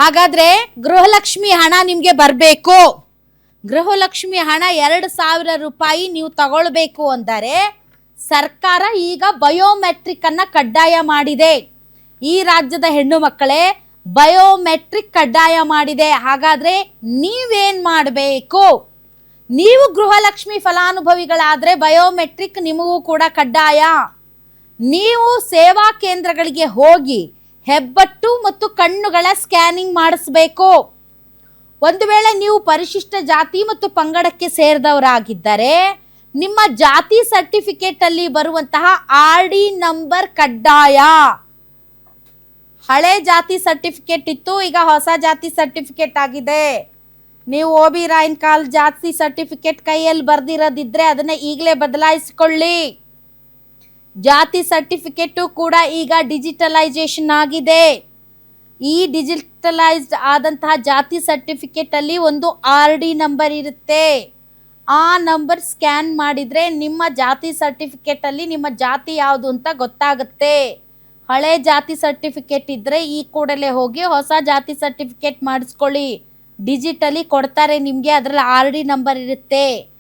ಹಾಗಾದ್ರೆ ಗೃಹಲಕ್ಷ್ಮಿ ಹಣ ನಿಮ್ಗೆ ಬರಬೇಕು. ಗೃಹಲಕ್ಷ್ಮಿ ಹಣ 2,000 ರೂಪಾಯಿ ನೀವು ತಗೊಳ್ಬೇಕು ಅಂದರೆ ಸರ್ಕಾರ ಈಗ ಬಯೋಮೆಟ್ರಿಕ್ ಅನ್ನ ಕಡ್ಡಾಯ ಮಾಡಿದೆ. ಈ ರಾಜ್ಯದ ಹೆಣ್ಣು ಮಕ್ಕಳೇ, ಬಯೋಮೆಟ್ರಿಕ್ ಕಡ್ಡಾಯ ಮಾಡಿದೆ. ಹಾಗಾದ್ರೆ ನೀವೇನ್ ಮಾಡಬೇಕು? ನೀವು ಗೃಹಲಕ್ಷ್ಮಿ ಫಲಾನುಭವಿಗಳಾದ್ರೆ ಬಯೋಮೆಟ್ರಿಕ್ ನಿಮಗೂ ಕೂಡ ಕಡ್ಡಾಯ. ನೀವು ಸೇವಾ ಕೇಂದ್ರಗಳಿಗೆ ಹೋಗಿ ಹೆಬ್ಬಟ್ಟು ಮತ್ತು ಕಣ್ಣುಗಳ ಸ್ಕ್ಯಾನಿಂಗ್ ಮಾಡಿಸ್ಬೇಕು. ಒಂದು ವೇಳೆ ನೀವು ಪರಿಶಿಷ್ಟ ಜಾತಿ ಮತ್ತು ಪಂಗಡಕ್ಕೆ ಸೇರಿದವರಾಗಿದ್ದರೆ ನಿಮ್ಮ ಜಾತಿ ಸರ್ಟಿಫಿಕೇಟ್ ಅಲ್ಲಿ ಬರುವಂತಹ RD ನಂಬರ್ ಕಡ್ಡಾಯ. ಹಳೆ ಜಾತಿ ಸರ್ಟಿಫಿಕೇಟ್ ಇತ್ತು, ಈಗ ಹೊಸ ಜಾತಿ ಸರ್ಟಿಫಿಕೇಟ್ ಆಗಿದೆ. ನೀವು OB ರಾಯನ್ ಕಾಲ್ ಜಾತಿ ಸರ್ಟಿಫಿಕೇಟ್ ಕೈಯಲ್ಲಿ ಬರ್ದಿರೋದಿದ್ರೆ ಅದನ್ನ ಈಗಲೇ ಬದಲಾಯಿಸಿಕೊಳ್ಳಿ. ಜಾತಿ ಸರ್ಟಿಫಿಕೇಟ್ ಕೂಡ ಈಗ ಡಿಜಿಟಲೈಸೇಷನ್ ಆಗಿದೆ. ಈ ಡಿಜಿಟಲೈಸ್ಡ್ ಆದಂತಹ ಜಾತಿ ಸರ್ಟಿಫಿಕೇಟ್ ಅಲ್ಲಿ ಒಂದು RD ನಂಬರ್ ಇರುತ್ತೆ. ಆ ನಂಬರ್ ಸ್ಕ್ಯಾನ್ ಮಾಡಿದ್ರೆ ನಿಮ್ಮ ಜಾತಿ ಸರ್ಟಿಫಿಕೇಟ್ ಅಲ್ಲಿ ನಿಮ್ಮ ಜಾತಿ ಯಾವುದು ಅಂತ ಗೊತ್ತಾಗುತ್ತೆ. ಹಳೆ ಜಾತಿ ಸರ್ಟಿಫಿಕೇಟ್ ಇದ್ರೆ ಈ ಕೂಡಲೇ ಹೋಗಿ ಹೊಸ ಜಾತಿ ಸರ್ಟಿಫಿಕೇಟ್ ಮಾಡಿಸ್ಕೊಳ್ಳಿ. ಡಿಜಿಟಲಿ ಕೊಡ್ತಾರೆ ನಿಮಗೆ, ಅದರಲ್ಲಿ RD ನಂಬರ್ ಇರುತ್ತೆ.